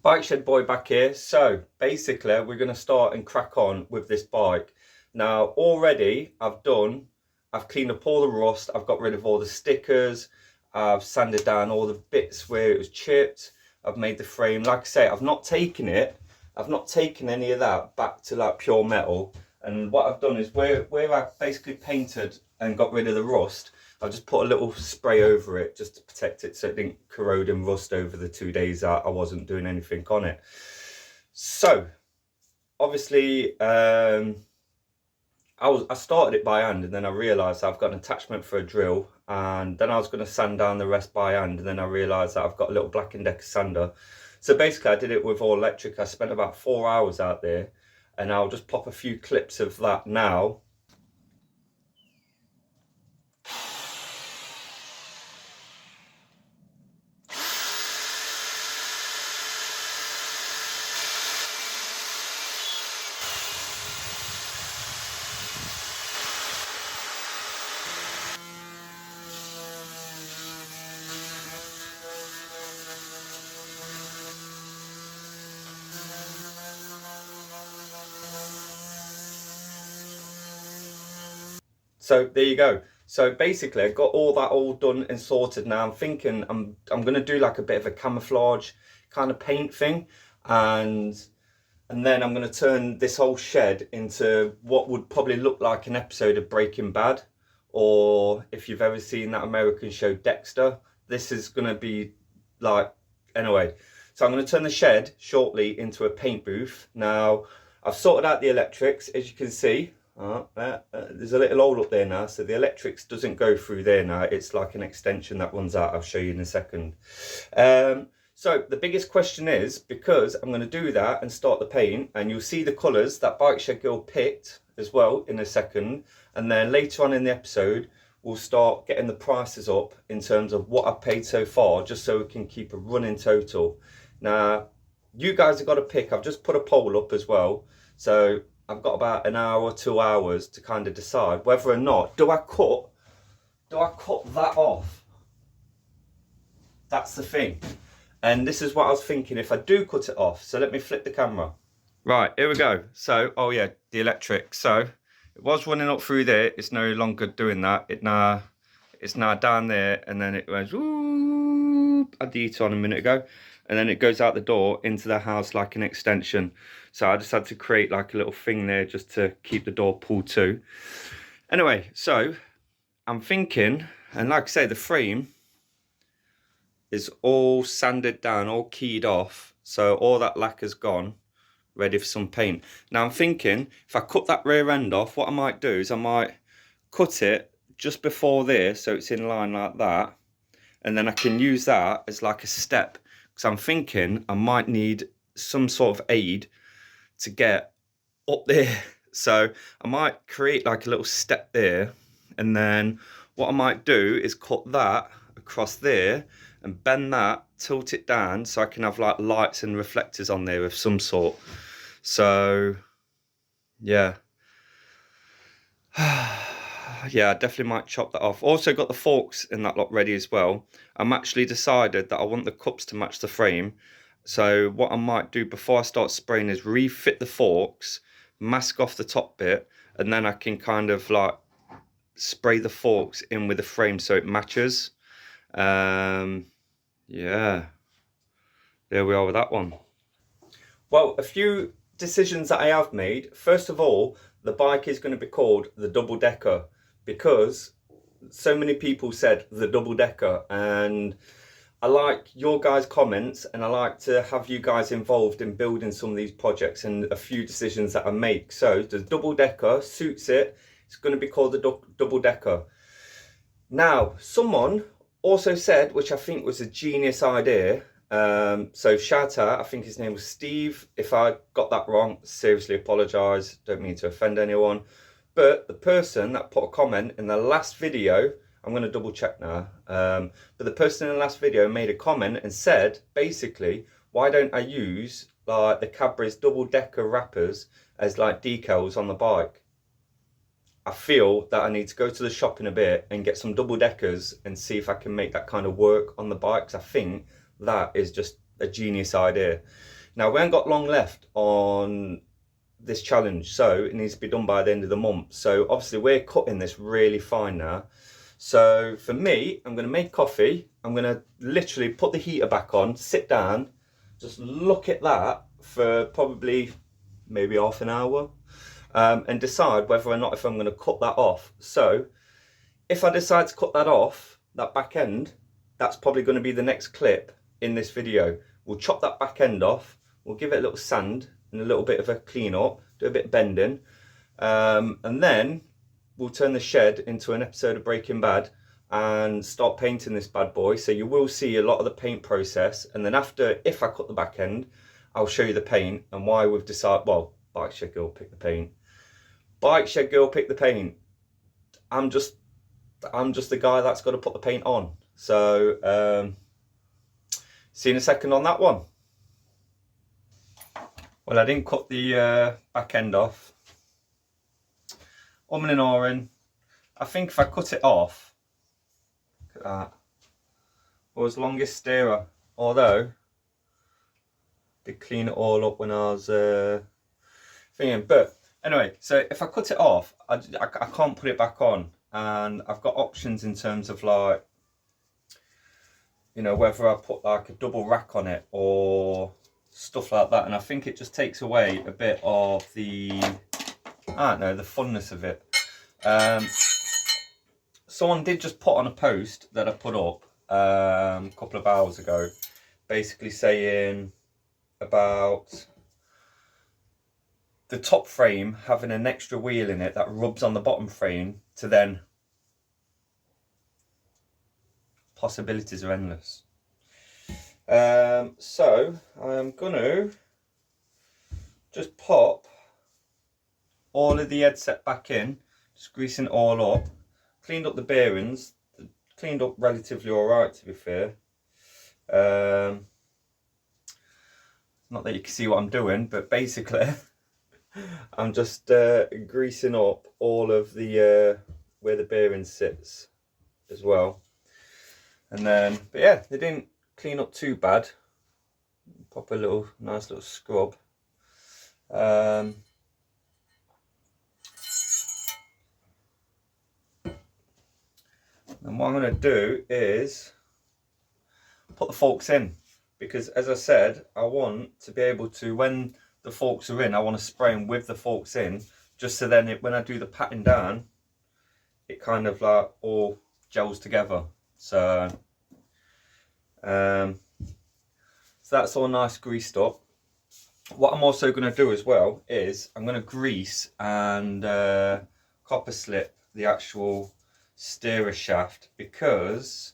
Bike Shed Boy back here. So basically we're going to start and crack on with this bike. Now already I've cleaned up all the rust, I've got rid of all the stickers, I've sanded down all the bits where it was chipped, I've made the frame. Like I say, I've not taken any of that back to like pure metal. And what I've done is where I basically painted and got rid of the rust, I just put a little spray over it just to protect it so it didn't corrode and rust over the 2 days that I wasn't doing anything on it. So obviously I started it by hand, and then I realised I've got an attachment for a drill, and then I was going to sand down the rest by hand, and then I realised that I've got a little Black & Decker sander. So basically I did it with all electric. I spent about 4 hours out there, and I'll just pop a few clips of that now. So there you go. So basically I got all that all done and sorted. Now I'm thinking I'm going to do like a bit of a camouflage kind of paint thing, and then I'm going to turn this whole shed into what would probably look like an episode of Breaking Bad, or if you've ever seen that American show Dexter, this is going to be like, anyway. So I'm going to turn the shed shortly into a paint booth. Now I've sorted out the electrics, as you can see. There's a little hole up there now, so the electrics doesn't go through there now. It's like an extension that runs out. I'll show you in a second. So the biggest question is, because I'm going to do that and start the paint, and you'll see the colours that Bike Shed Girl picked as well in a second, and then later on in the episode we'll start getting the prices up in terms of what I've paid so far, just so we can keep a running total. Now you guys have got to pick. I've just put a poll up as well, so I've got about an hour or 2 hours to kind of decide whether or not do I cut that off. That's the thing. And this is what I was thinking if I do cut it off. So let me flip the camera. Right, here we go. So, oh yeah, the electric. So it was running up through there. It's no longer doing that. It's now down there, and then it goes, ooh, I had the heater on a minute ago. And then it goes out the door into the house like an extension. So I just had to create like a little thing there just to keep the door pulled to. Anyway, so I'm thinking, and like I say, the frame is all sanded down, all keyed off. So all that lacquer's gone, ready for some paint. Now I'm thinking, if I cut that rear end off, what I might do is I might cut it just before there, so it's in line like that. And then I can use that as like a step. Because I'm thinking I might need some sort of aid to get up there. So I might create like a little step there, and then what I might do is cut that across there and bend that, tilt it down, so I can have like lights and reflectors on there of some sort. So yeah. Yeah, I definitely might chop that off. Also got the forks in that lot ready as well. I'm actually decided that I want the cups to match the frame. So what I might do before I start spraying is refit the forks, mask off the top bit, and then I can kind of like spray the forks in with the frame so it matches. Yeah, there we are with that one. Well, a few decisions that I have made. First of all, the bike is going to be called the double decker, because so many people said the double decker, and I like your guys' comments, and I like to have you guys involved in building some of these projects and a few decisions that I make. So the double decker suits it. It's going to be called the double decker. Now, someone also said, which I think was a genius idea, so shout out, I think his name was Steve. If I got that wrong, seriously apologise, don't mean to offend anyone. But the person that put a comment in the last video, I'm going to double check now, but the person in the last video made a comment and said, basically, why don't I use like the Cadbury's double decker wrappers as like decals on the bike? I feel that I need to go to the shop in a bit and get some double deckers and see if I can make that kind of work on the bikes. I think that is just a genius idea. Now, we haven't got long left on this challenge, so it needs to be done by the end of the month. So obviously we're cutting this really fine now. So for me, I'm going to make coffee. I'm going to literally put the heater back on, sit down, just look at that for probably maybe half an hour, and decide whether or not if I'm going to cut that off. So if I decide to cut that off, that back end, that's probably going to be the next clip in this video. We'll chop that back end off, we'll give it a little sand and a little bit of a clean up, do a bit of bending, and then we'll turn the shed into an episode of Breaking Bad and start painting this bad boy. So you will see a lot of the paint process, and then after, if I cut the back end, I'll show you the paint and why we've decided, well, Bike Shed Girl pick the paint. Bike Shed Girl pick the paint. I'm just the guy that's got to put the paint on. So see you in a second on that one. Well, I didn't cut the back end off. And ahhing. I think if I cut it off, look at that. World's longest steerer. Although, I did clean it all up when I was thinking. But anyway, so if I cut it off, I can't put it back on. And I've got options in terms of, like, you know, whether I put like a double rack on it or stuff like that. And I think it just takes away a bit of the, I don't know, the funness of it. Someone did just put on a post that I put up a couple of hours ago, basically saying about the top frame having an extra wheel in it that rubs on the bottom frame to then, possibilities are endless. So I'm gonna just pop all of the headset back in, just greasing it all up, cleaned up the bearings, cleaned up relatively alright, to be fair. Not that you can see what I'm doing, but basically I'm just greasing up all of the where the bearing sits as well. And then, but yeah, they didn't clean up too bad. Pop a little nice little scrub. And what I'm going to do is put the forks in, because as I said, I want to be able to, when the forks are in, I want to spray them with the forks in, just so then when I do the patting down, it kind of like all gels together. So that's all nice greased up. What I'm also going to do as well is I'm going to grease and copper slip the actual steerer shaft, because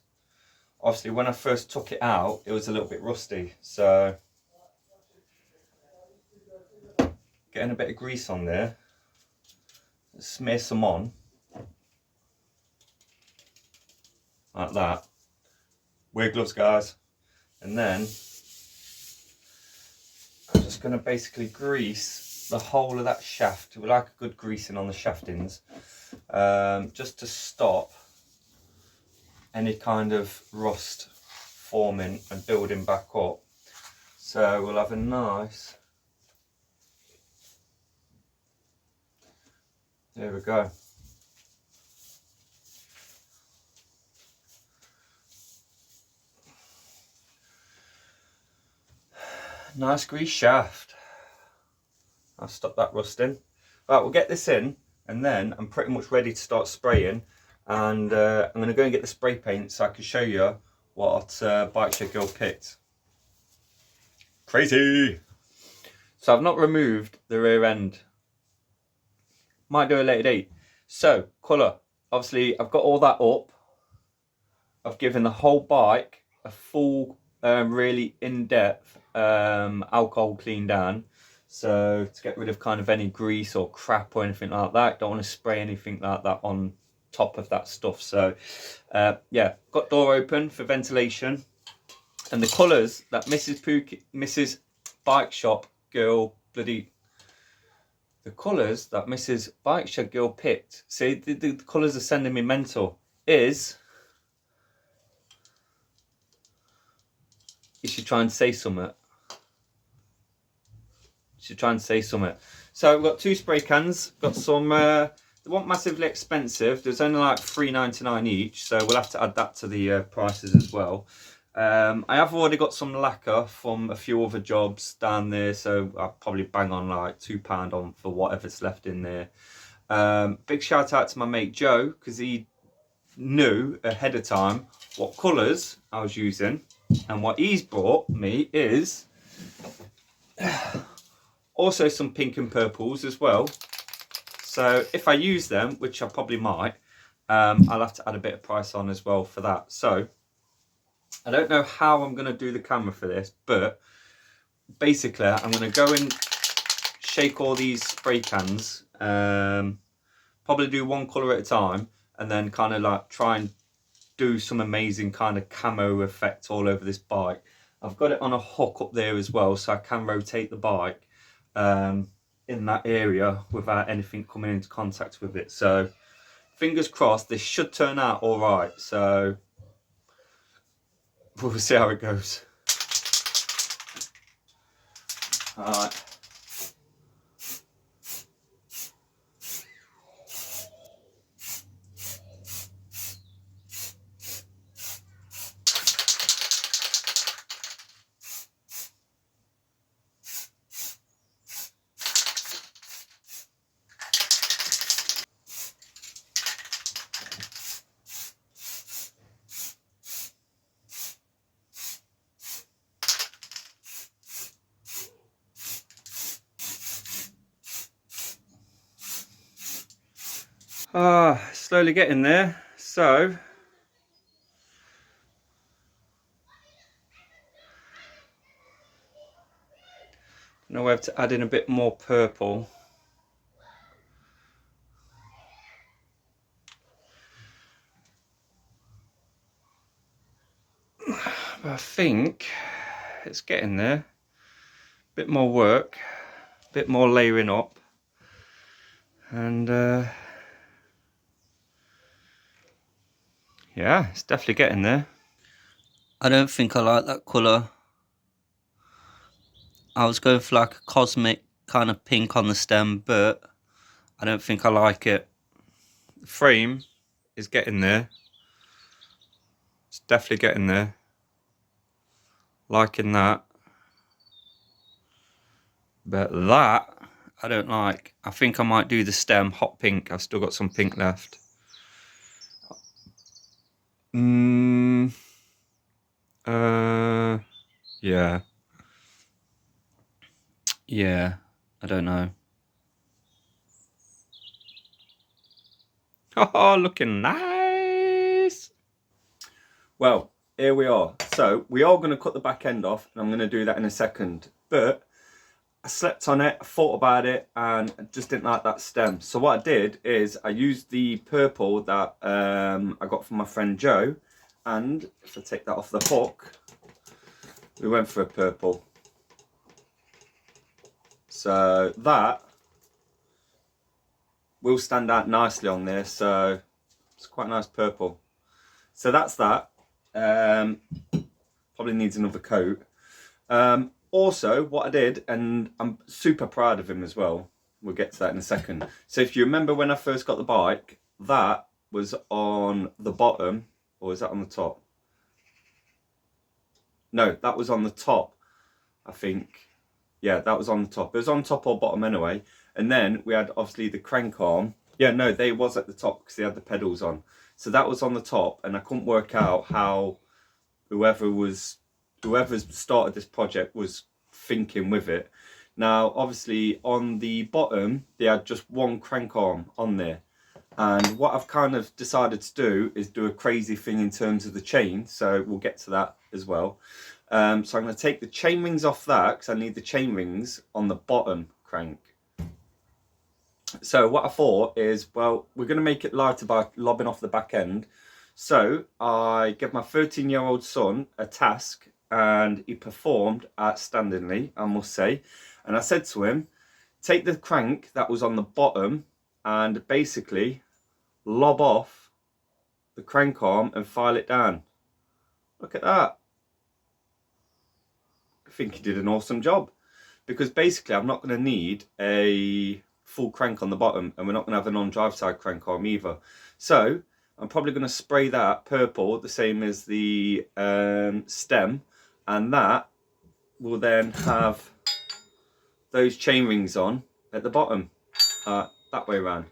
obviously when I first took it out it was a little bit rusty. So getting a bit of grease on there, smear some on like that. Wear gloves, guys. And then I'm just going to basically grease the whole of that shaft. We like a good greasing on the shaftings, just to stop any kind of rust forming and building back up. So we'll have a nice, there we go. Nice grease shaft. I'll stop that rusting. Right, we'll get this in, and then I'm pretty much ready to start spraying. And I'm going to go and get the spray paint so I can show you what Bike Shed Girl picked. Crazy! So I've not removed the rear end. Might do a later date. So, colour. Obviously, I've got all that up. I've given the whole bike a full, really in-depth alcohol clean down. So, to get rid of kind of any grease or crap or anything like that. Don't want to spray anything like that on top of that stuff. So, yeah, got door open for ventilation. And the colours that Mrs. Bike Shop Girl bloody... The colours that Mrs. Bike Shed Girl picked, see, the colours are sending me mental, is You should try and say something. Should try and say something. So we've got 2 spray cans. Got some. They weren't massively expensive. There's only like £3.99 each, so we'll have to add that to the prices as well. I have already got some lacquer from a few other jobs down there, so I'll probably bang on like £2 on for whatever's left in there. Big shout out to my mate Joe, because he knew ahead of time what colours I was using, and what he's brought me is also some pink and purples as well. So if I use them, which I probably might, I'll have to add a bit of price on as well for that. So I don't know how I'm going to do the camera for this, but basically I'm going to go and shake all these spray cans, probably do one colour at a time, and then kind of like try and do some amazing kind of camo effect all over this bike. I've got it on a hook up there as well, so I can rotate the bike in that area without anything coming into contact with it. So fingers crossed, this should turn out all right. So we'll see how it goes. All right. Slowly getting there. So now we have to add in a bit more purple. But I think it's getting there. Bit more work, bit more layering up, and yeah, it's definitely getting there. I don't think I like that colour. I was going for like a cosmic kind of pink on the stem, but I don't think I like it. The frame is getting there. It's definitely getting there. Liking that. But that, I don't like. I think I might do the stem hot pink. I've still got some pink left. Yeah. Yeah, I don't know. Oh, looking nice. Well, here we are. So we are going to cut the back end off, and I'm going to do that in a second. But I slept on it, I thought about it, and I just didn't like that stem. So what I did is I used the purple that I got from my friend Joe, and if I take that off the hook, we went for a purple. So that will stand out nicely on there, so it's quite a nice purple. So that's that. Probably needs another coat. Also, what I did, and I'm super proud of him as well, we'll get to that in a second. So if you remember when I first got the bike, that was on the bottom, or is that on the top? No, that was on the top, I think. Yeah, that was on the top. It was on top or bottom anyway. And then we had obviously the crank arm. Yeah, no, they was at the top because they had the pedals on. So that was on the top, and I couldn't work out how whoever's started this project was thinking with it. Now, obviously on the bottom, they had just one crank arm on there. And what I've kind of decided to do is do a crazy thing in terms of the chain. So we'll get to that as well. So I'm going to take the chain rings off that because I need the chain rings on the bottom crank. So what I thought is, well, we're going to make it lighter by lobbing off the back end. So I gave my 13-year-old son a task, and he performed outstandingly, I must say. And I said to him, take the crank that was on the bottom and basically lob off the crank arm and file it down. Look at that. think he did an awesome job, because basically I'm not going to need a full crank on the bottom, and we're not going to have a non-drive side crank arm either. So I'm probably going to spray that purple, the same as the stem, and that will then have those chain rings on at the bottom, that way around,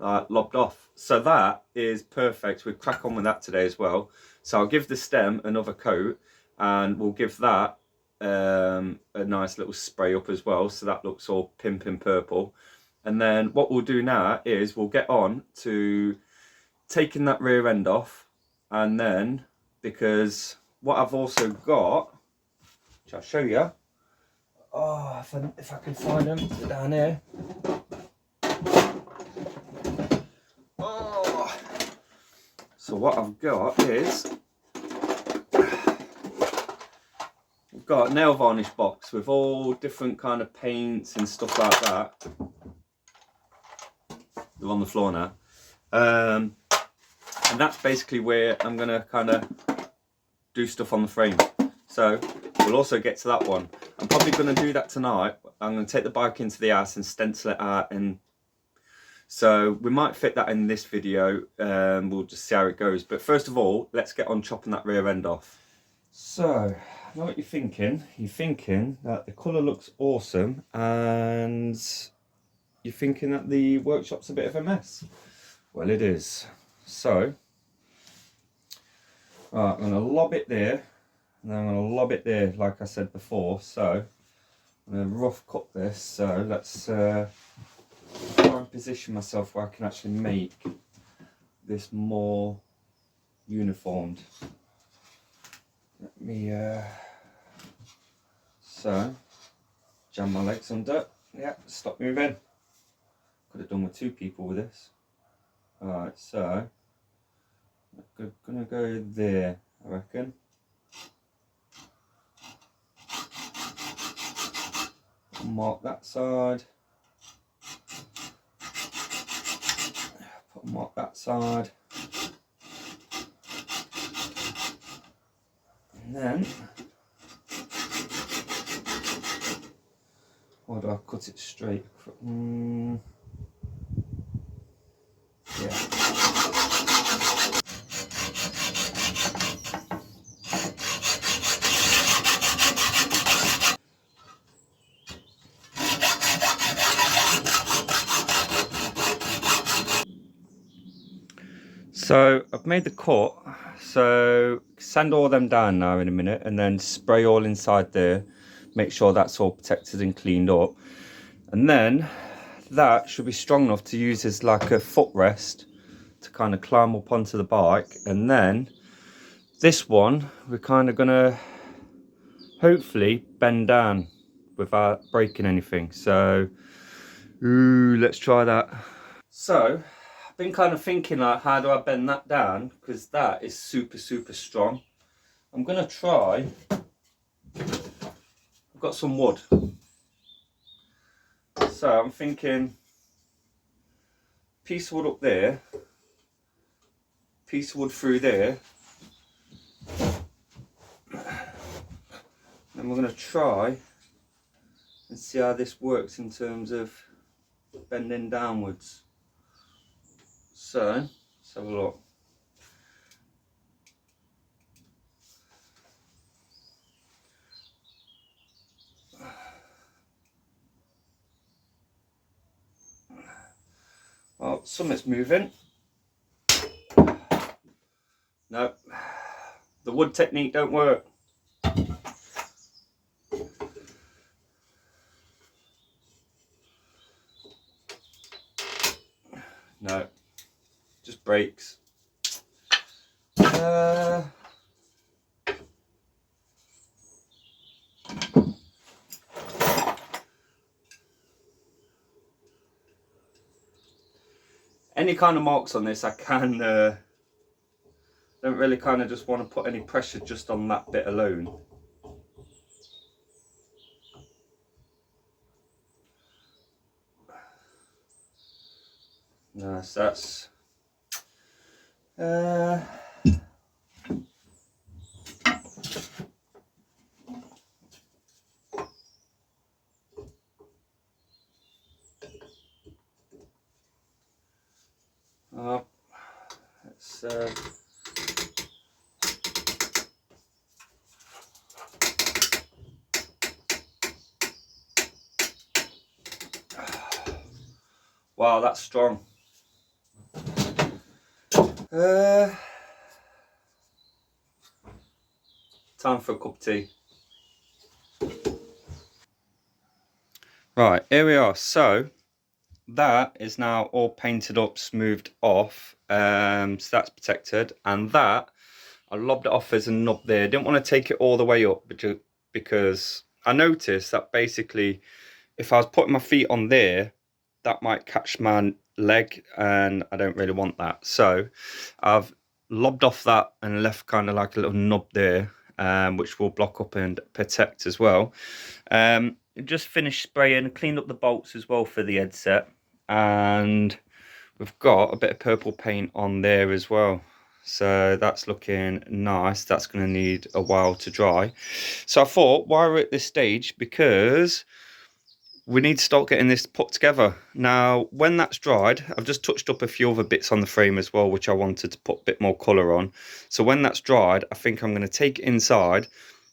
lobbed off. So that is perfect. We'll crack on with that today as well. So I'll give the stem another coat, and we'll give that a nice little spray up as well, so that looks all pimping purple. And then what we'll do now is we'll get on to taking that rear end off, and then, because what I've also got, which I'll show you, oh, if I can find them, they're down here. Oh, so what I've got is, we've got a nail varnish box with all different kind of paints and stuff like that. They're on the floor now. And that's basically where I'm going to kind of do stuff on the frame. So we'll also get to that one. I'm probably going to do that tonight. I'm going to take the bike into the house and stencil it out, and so we might fit that in this video. We'll just see how it goes. But first of all, let's get on chopping that rear end off. So I know what you're thinking. You're thinking that the colour looks awesome, and you're thinking that the workshop's a bit of a mess. Well, it is. So, right, I'm going to lob it there, and then I'm going to lob it there, like I said before. So, I'm going to rough cut this. So, let's try and position myself where I can actually make this more uniformed. Let me, so, jam my legs under. Yeah, stop moving. Could have done with 2 people with this. Alright, so I'm gonna go there, I reckon. Mark that side. Mark that side. And then, or do I cut it straight? Yeah. So I've made the cut. So sand all them down now in a minute, and then spray all inside there. Make sure that's all protected and cleaned up. And then that should be strong enough to use as like a footrest to kind of climb up onto the bike. And then this one we're kind of gonna hopefully bend down without breaking anything. So let's try that. So I've been kind of thinking, like, how do I bend that down, because that is super strong. I'm gonna try, I've got some wood, so I'm thinking piece of wood up there, piece of wood through there, and we're going to try and see how this works in terms of bending downwards. So let's have a look. Well, something's moving. No, the wood technique don't work. No, just breaks. Any kind of marks on this, I can don't really kind of just want to put any pressure just on that bit alone. No, so that's So wow, that's strong. Time for a cup of tea. Right, here we are. So that is now all painted up, smoothed off. So that's protected. And that, I lobbed it off as a nub there. Didn't want to take it all the way up because I noticed that basically if I was putting my feet on there, that might catch my leg, and I don't really want that. So I've lobbed off that and left kind of like a little nub there, which will block up and protect as well. Just finished spraying, cleaned up the bolts as well for the headset, and we've got a bit of purple paint on there as well. So that's looking nice. That's going to need a while to dry. So I thought, why we're at this stage, because we need to start getting this put together. Now, when that's dried, I've just touched up a few other bits on the frame as well, which I wanted to put a bit more colour on. So when that's dried, I think I'm going to take it inside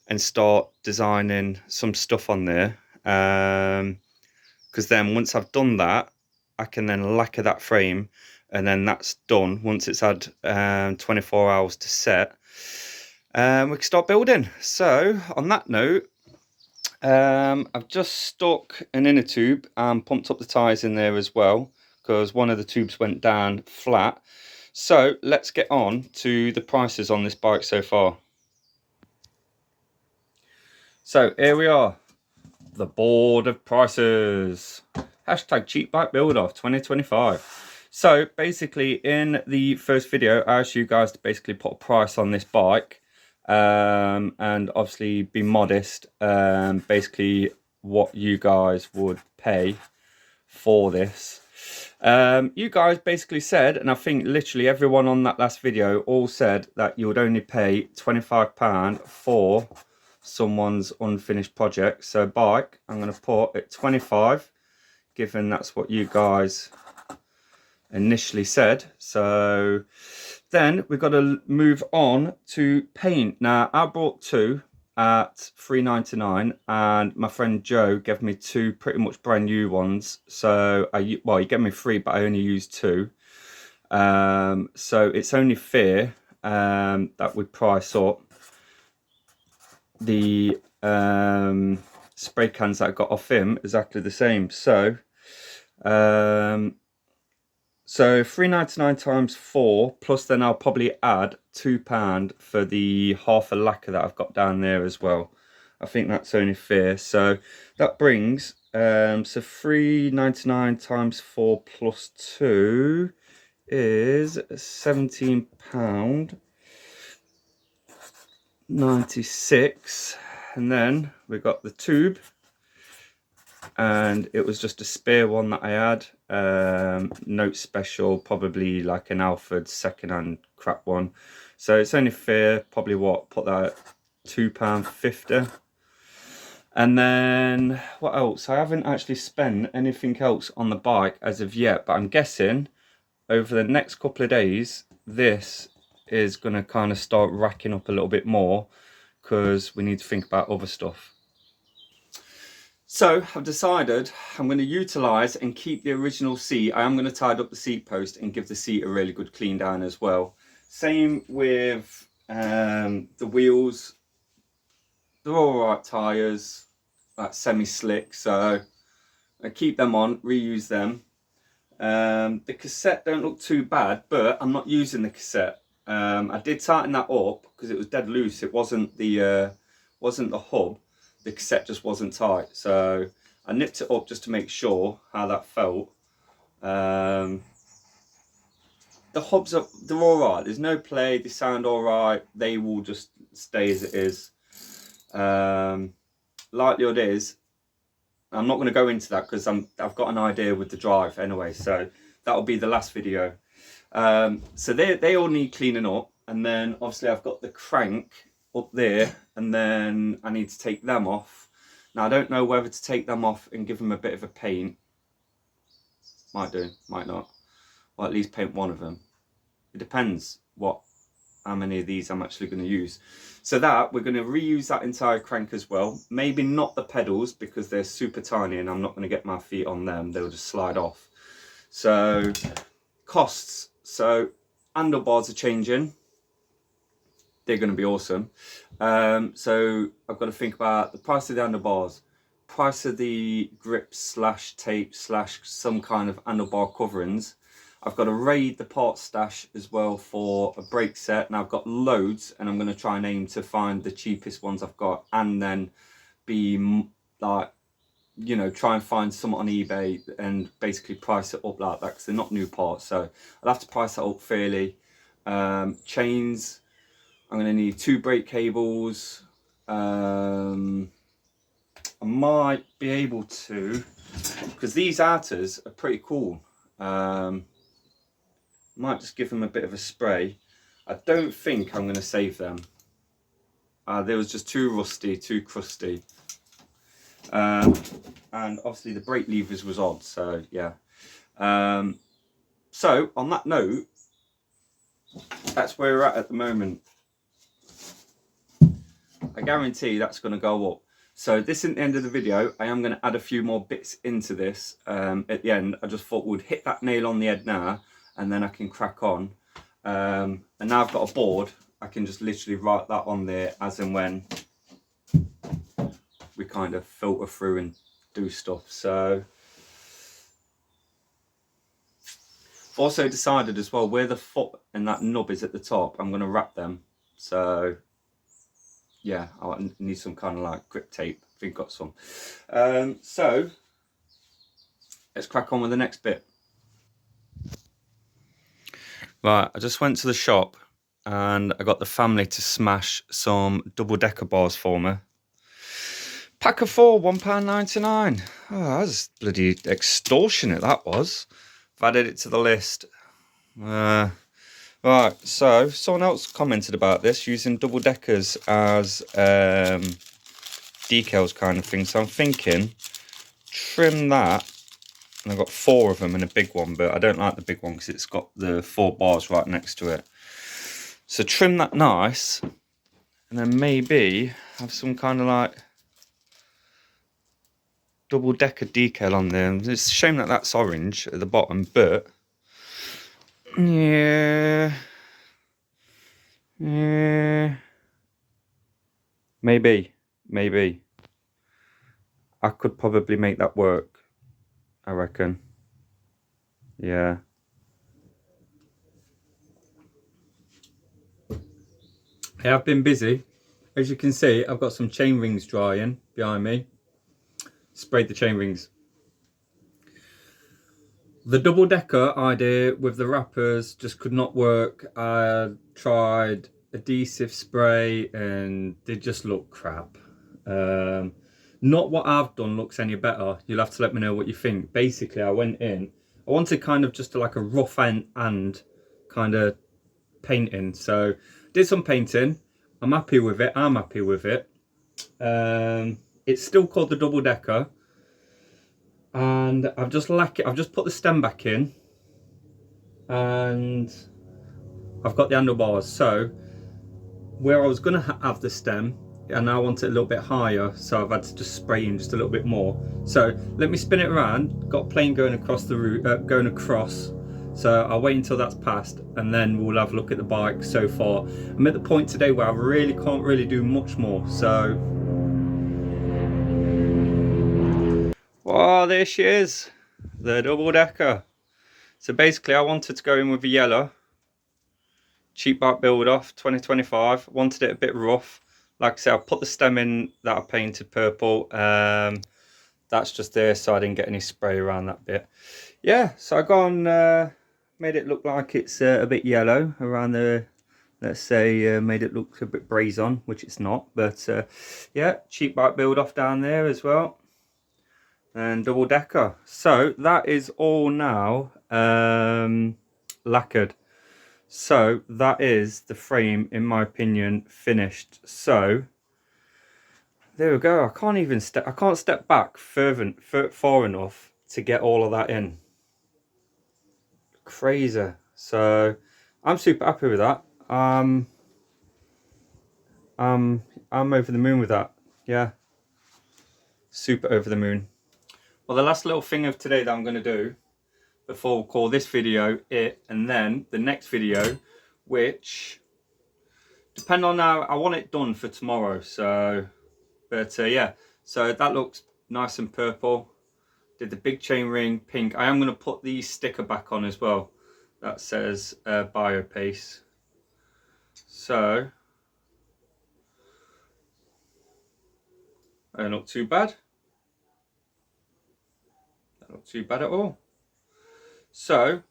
and start designing some stuff on there. Because then once I've done that, I can then lacquer that frame, and then that's done. Once it's had 24 hours to set, we can start building. So on that note, I've just stuck an inner tube and pumped up the tyres in there as well, because one of the tubes went down flat. So let's get on to the prices on this bike so far. So here we are, the board of prices. Hashtag cheap bike build off 2025. So basically in the first video, I asked you guys to basically put a price on this bike. And obviously be modest, basically what you guys would pay for this. You guys basically said, and I think literally everyone on that last video all said that you would only pay £25 for someone's unfinished project. So bike, I'm going to put at 25, given that's what you guys initially said. So then we've got to move on to paint. Now I bought two at £3.99, and my friend Joe gave me two pretty much brand new ones. So well, he gave me three, but I only used two. So it's only fair that we price up the spray cans that I got off him exactly the same. So £3.99 times 4, plus then I'll probably add £2 for the half a lacquer that I've got down there as well. I think that's only fair. So that brings so £3.99 times 4 plus 2 is £17.96, and then we got the tube, and it was just a spare one that I had, note special, probably like an Alfred second-hand crap one. So it's only fair, probably what, put that £2.50. And then what else? I haven't actually spent anything else on the bike as of yet, but I'm guessing over the next couple of days this is going to kind of start racking up a little bit more, because we need to think about other stuff. So I've decided I'm going to utilise and keep the original seat. I am going to tidy up the seat post and give the seat a really good clean down as well. Same with the wheels. They're all right tyres, like semi-slick, so I keep them on, reuse them. The cassette don't look too bad, but I'm not using the cassette. I did tighten that up because it was dead loose. It wasn't the hub. The cassette just wasn't tight, so I nipped it up just to make sure how that felt. The hubs they're all right. There's no play. They sound all right. They will just stay as it is. Likelihood is, I'm not going to go into that because I've got an idea with the drive anyway. So that'll be the last video. So they all need cleaning up, and then obviously I've got the crank up there, and then I need to take them off. Now I don't know whether to take them off and give them a bit of a paint. Might do, might not. Or at least paint one of them. It depends. how many of these I'm actually going to use. So that we're going to reuse that entire crank as well. Maybe not the pedals because they're super tiny and I'm not going to get my feet on them. They'll just slide off. So costs. So handlebars are changing. They're going to be awesome. So I've got to think about the price of the handlebars, price of the grips slash tape slash some kind of handlebar coverings. I've got to raid the parts stash as well for a brake set. Now I've got loads and I'm going to try and aim to find the cheapest ones I've got, and then be like, you know, try and find some on eBay and basically price it up like that because they're not new parts. So I'll have to price that up fairly. Chains, I'm going to need 2 brake cables. I might be able to, because these outers are pretty cool. Might just give them a bit of a spray. I don't think I'm going to save them. They was just too rusty, too crusty. And obviously the brake levers was odd, so yeah. So on that note, that's where we're at the moment. I guarantee that's going to go up. So this isn't the end of the video. I am going to add a few more bits into this at the end. I just thought we'd hit that nail on the head now, and then I can crack on. And now I've got a board, I can just literally write that on there as and when we kind of filter through and do stuff. So I've also decided as well where the foot and that nub is at the top, I'm going to wrap them. So yeah, I need some kind of like grip tape. I think I've got some. So let's crack on with the next bit. Right, I just went to the shop and I got the family to smash some double-decker bars for me. Pack of 4, £1.99. Oh, that was bloody extortionate, that was. I've added it to the list. Right, so someone else commented about this, using double-deckers as decals kind of thing. So I'm thinking, trim that. And I've got 4 of them and a big one, but I don't like the big one because it's got the 4 bars right next to it. So trim that nice, and then maybe have some kind of like double-decker decal on there. It's a shame that that's orange at the bottom, but yeah, maybe I could probably make that work. I reckon. Yeah. I have been busy. As you can see, I've got some chain rings drying behind me. Sprayed the chain rings. The double decker idea with the wrappers just could not work. I tried adhesive spray and they just look crap. Not what I've done looks any better. You'll have to let me know what you think. Basically, I went in. I wanted kind of just like a rough and kind of painting. So did some painting. I'm happy with it. I'm happy with it. It's still called the double decker. And I've just put the stem back in. And I've got the handlebars. So where I was going to have the stem, and I want it a little bit higher, so I've had to just spray in just a little bit more. So let me spin it around. Got a plane going across the route, going across. So I'll wait until that's passed, and then we'll have a look at the bike so far. I'm at the point today where I really can't really do much more. So, oh, there she is, the double decker. So basically, I wanted to go in with a yellow cheap bike build off 2025. Wanted it a bit rough. Like I said, I put the stem in that I painted purple. That's just there, so I didn't get any spray around that bit. Yeah, so I got on, made it look like it's a bit yellow around the, let's say, made it look a bit brazen, which it's not. But yeah, cheap bike build off down there as well. And double decker. So that is all now lacquered. So that is the frame, in my opinion, finished. So there we go. I can't step back far enough to get all of that in. Crazy. So I'm super happy with that. I'm over the moon with that. Yeah, super over the moon. Well, the last little thing of today that I'm going to do before we'll call this video it, and then the next video, which depend on how I want it done for tomorrow. So, but yeah, so that looks nice and purple. Did the big chain ring pink. I am going to put the sticker back on as well that says Biopace. So not too bad. Not too bad at all. So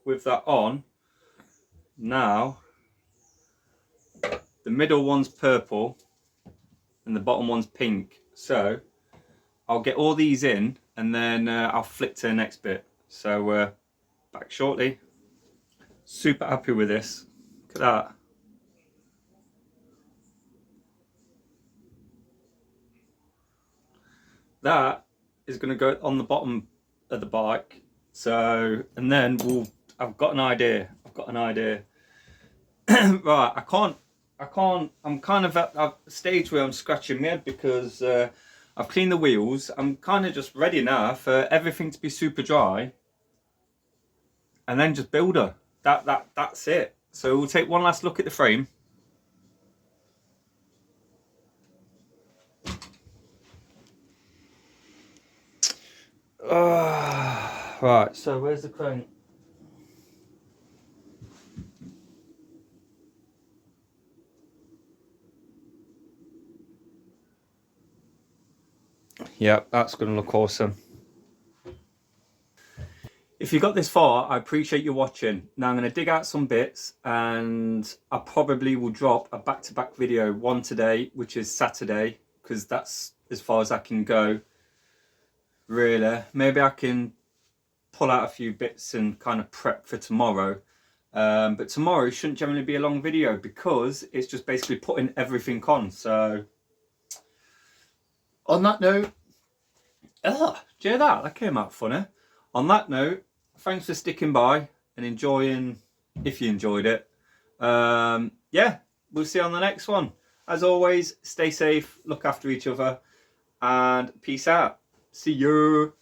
with that on, now the middle one's purple and the bottom one's pink. So I'll get all these in and then I'll flick to the next bit. So back shortly. Super happy with this. Look at that. That is going to go on the bottom of the bike. So, and then I've got an idea. Right, I'm kind of at a stage where I'm scratching my head because I've cleaned the wheels. I'm kind of just ready now for everything to be super dry. And then just build her. That's it. So we'll take one last look at the frame. Right, so where's the crank? Yep, that's going to look awesome. If you got this far, I appreciate you watching. Now I'm going to dig out some bits and I probably will drop a back-to-back video, one today, which is Saturday, because that's as far as I can go, really. Maybe I can pull out a few bits and kind of prep for tomorrow. But tomorrow shouldn't generally be a long video because it's just basically putting everything on. So on that note, do you hear that? That came out funny. On that note, thanks for sticking by and enjoying, if you enjoyed it. Yeah, we'll see you on the next one. As always, stay safe, look after each other, and peace out. See you.